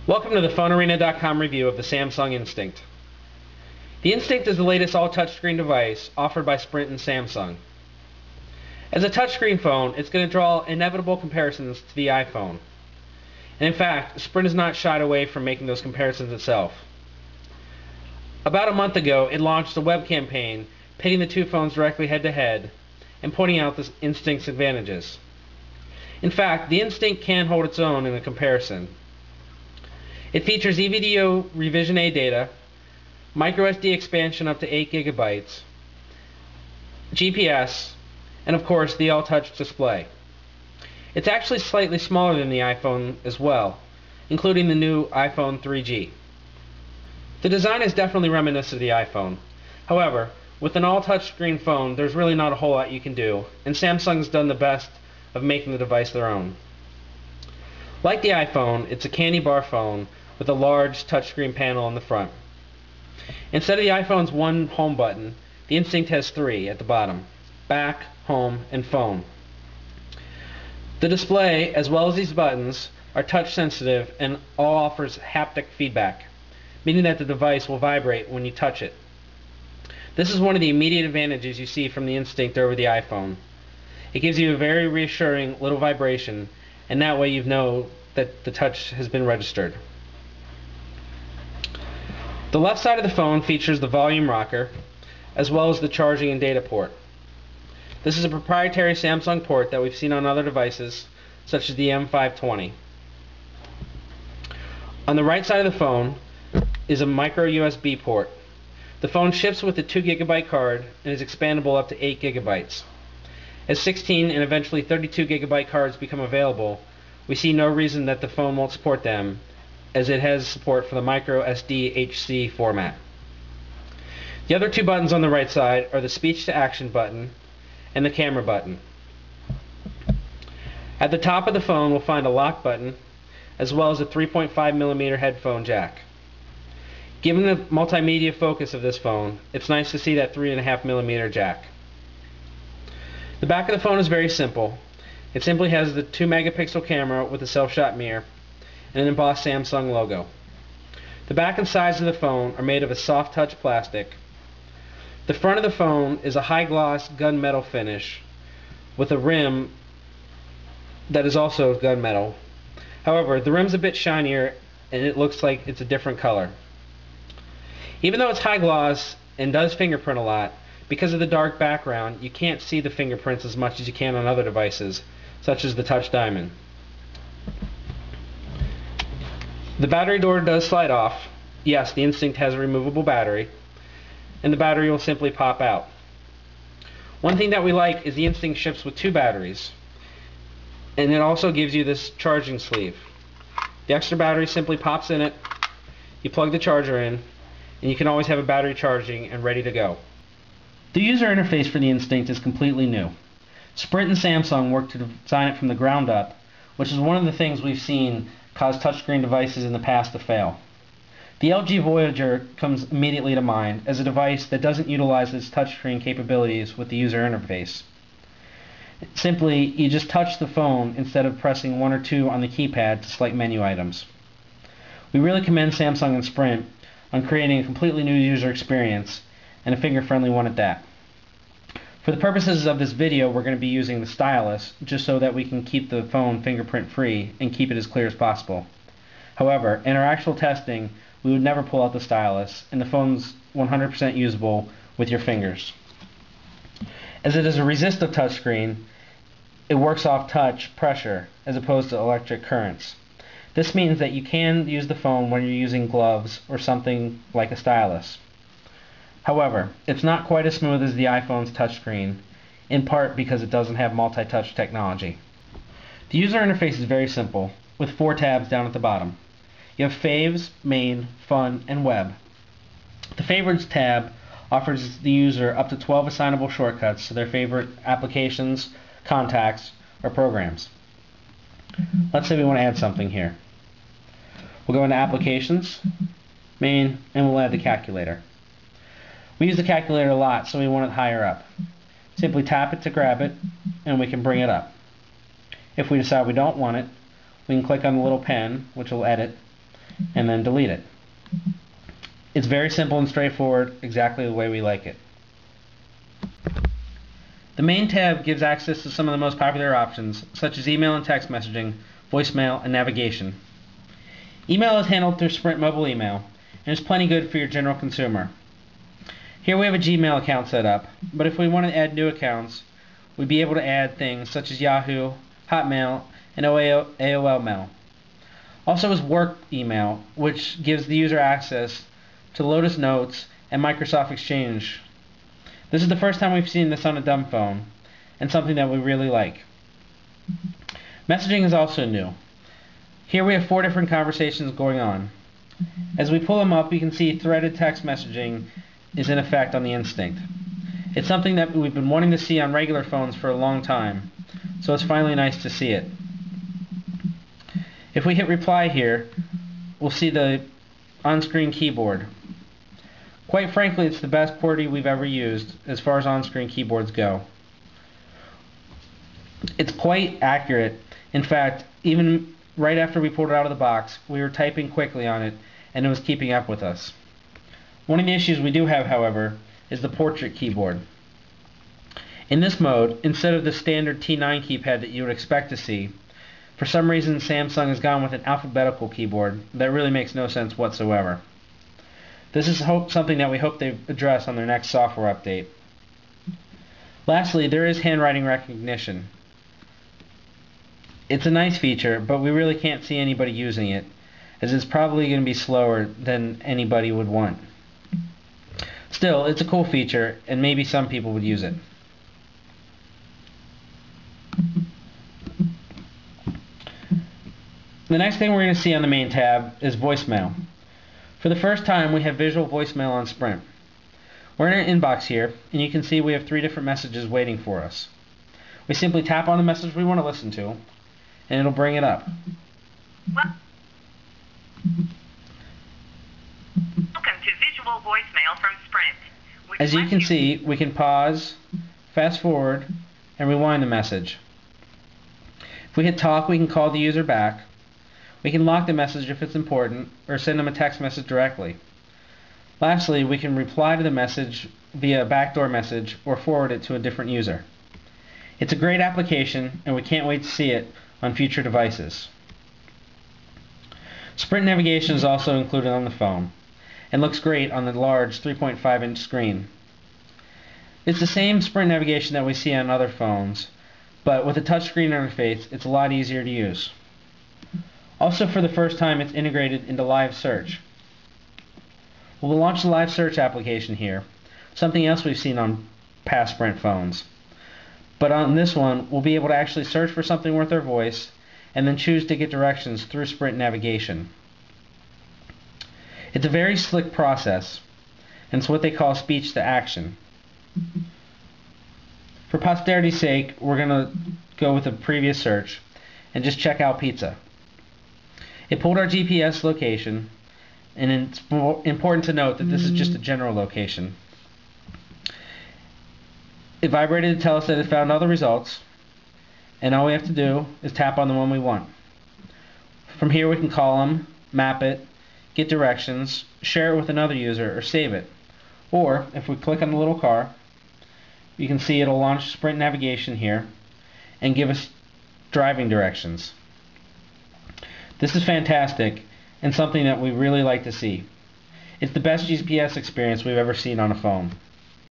Welcome to the PhoneArena.com review of the Samsung Instinct. The Instinct is the latest all-touchscreen device offered by Sprint and Samsung. As a touchscreen phone, it's going to draw inevitable comparisons to the iPhone. And in fact, Sprint has not shied away from making those comparisons itself. About a month ago, it launched a web campaign pitting the two phones directly head-to-head and pointing out the Instinct's advantages. In fact, the Instinct can hold its own in a comparison. It features EVDO Revision A data, microSD expansion up to 8 GB, GPS, and of course the all-touch display. It's actually slightly smaller than the iPhone as well, including the new iPhone 3G. The design is definitely reminiscent of the iPhone. However, with an all-touchscreen phone, there's really not a whole lot you can do, and Samsung's done the best of making the device their own. Like the iPhone, it's a candy bar phone with a large touchscreen panel on the front. Instead of the iPhone's one home button, the Instinct has three at the bottom: back, home, and phone. The display, as well as these buttons, are touch sensitive and all offers haptic feedback, meaning that the device will vibrate when you touch it. This is one of the immediate advantages you see from the Instinct over the iPhone. It gives you a very reassuring little vibration, and that way you know that the touch has been registered. The left side of the phone features the volume rocker, as well as the charging and data port. This is a proprietary Samsung port that we've seen on other devices, such as the M520. On the right side of the phone is a micro USB port. The phone ships with a 2 GB card and is expandable up to 8 GB. As 16 and eventually 32 GB cards become available, we see no reason that the phone won't support them, as it has support for the micro SD HC format. The other two buttons on the right side are the speech to action button and the camera button. At the top of the phone we'll find a lock button, as well as a 3.5mm headphone jack. Given the multimedia focus of this phone, it's nice to see that 3.5mm jack. The back of the phone is very simple. It simply has the 2-megapixel camera with a self-shot mirror and an embossed Samsung logo. The back and sides of the phone are made of a soft touch plastic. The front of the phone is a high gloss gunmetal finish with a rim that is also gunmetal. However, the rim's a bit shinier and it looks like it's a different color. Even though it's high gloss and does fingerprint a lot, because of the dark background, you can't see the fingerprints as much as you can on other devices, such as the Touch Diamond. The battery door does slide off. Yes, the Instinct has a removable battery, and the battery will simply pop out. One thing that we like is the Instinct ships with two batteries, and it also gives you this charging sleeve. The extra battery simply pops in it, you plug the charger in, and you can always have a battery charging and ready to go. The user interface for the Instinct is completely new. Sprint and Samsung worked to design it from the ground up, which is one of the things we've seen cause touchscreen devices in the past to fail. The LG Voyager comes immediately to mind as a device that doesn't utilize its touchscreen capabilities with the user interface. Simply, you just touch the phone instead of pressing 1 or 2 on the keypad to select menu items. We really commend Samsung and Sprint on creating a completely new user experience, and a finger-friendly one at that. For the purposes of this video, we're going to be using the stylus just so that we can keep the phone fingerprint-free and keep it as clear as possible. However, in our actual testing, we would never pull out the stylus, and the phone's 100% usable with your fingers. As it is a resistive touchscreen, it works off touch pressure as opposed to electric currents. This means that you can use the phone when you're using gloves or something like a stylus. However, it's not quite as smooth as the iPhone's touchscreen, in part because it doesn't have multi-touch technology. The user interface is very simple, with 4 tabs down at the bottom. You have Faves, Main, Fun, and Web. The Favorites tab offers the user up to 12 assignable shortcuts to their favorite applications, contacts, or programs. Let's say we want to add something here. We'll go into Applications, Main, and we'll add the calculator. We use the calculator a lot, so we want it higher up. Simply tap it to grab it, and we can bring it up. If we decide we don't want it, we can click on the little pen, which will edit, and then delete it. It's very simple and straightforward, exactly the way we like it. The main tab gives access to some of the most popular options, such as email and text messaging, voicemail, and navigation. Email is handled through Sprint Mobile Email, and is plenty good for your general consumer. Here we have a Gmail account set up, but if we want to add new accounts, we'd be able to add things such as Yahoo, Hotmail, and AOL Mail. Also is Work Email, which gives the user access to Lotus Notes and Microsoft Exchange. This is the first time we've seen this on a dumb phone, and something that we really like. Messaging is also new. Here we have 4 different conversations going on. As we pull them up, you can see threaded text messaging is in effect on the Instinct. It's something that we've been wanting to see on regular phones for a long time, so it's finally nice to see it. If we hit reply here, we'll see the on-screen keyboard. Quite frankly, it's the best QWERTY we've ever used as far as on-screen keyboards go. It's quite accurate. In fact, even right after we pulled it out of the box, we were typing quickly on it, and it was keeping up with us. One of the issues we do have, however, is the portrait keyboard. In this mode, instead of the standard T9 keypad that you would expect to see, for some reason Samsung has gone with an alphabetical keyboard that really makes no sense whatsoever. This is something that we hope they address on their next software update. Lastly, there is handwriting recognition. It's a nice feature, but we really can't see anybody using it, as it's probably going to be slower than anybody would want. Still, it's a cool feature, and maybe some people would use it. The next thing we're going to see on the main tab is voicemail. For the first time, we have visual voicemail on Sprint. We're in our inbox here, and you can see we have 3 different messages waiting for us. We simply tap on the message we want to listen to, and it'll bring it up. Welcome to visual voicemail from Sprint. As you can see, we can pause, fast forward, and rewind the message. If we hit talk, we can call the user back. We can lock the message if it's important, or send them a text message directly. Lastly, we can reply to the message via a backdoor message or forward it to a different user. It's a great application, and we can't wait to see it on future devices. Sprint navigation is also included on the phone, and looks great on the large 3.5-inch screen. It's the same Sprint navigation that we see on other phones, but with a touchscreen interface, it's a lot easier to use. Also, for the first time, it's integrated into live search. We'll launch the live search application here, something else we've seen on past Sprint phones. But on this one, we'll be able to actually search for something worth our voice, and then choose to get directions through Sprint navigation. It's a very slick process, and it's what they call speech to action. For posterity's sake, we're going to go with a previous search and just check out pizza. It pulled our GPS location, and it's important to note that this is just a general location. It vibrated to tell us that it found all the results, and all we have to do is tap on the one we want. From here we can call them, map it, get directions, share it with another user, or save it. Or, if we click on the little car, you can see it'll launch Sprint navigation here and give us driving directions. This is fantastic and something that we really like to see. It's the best GPS experience we've ever seen on a phone.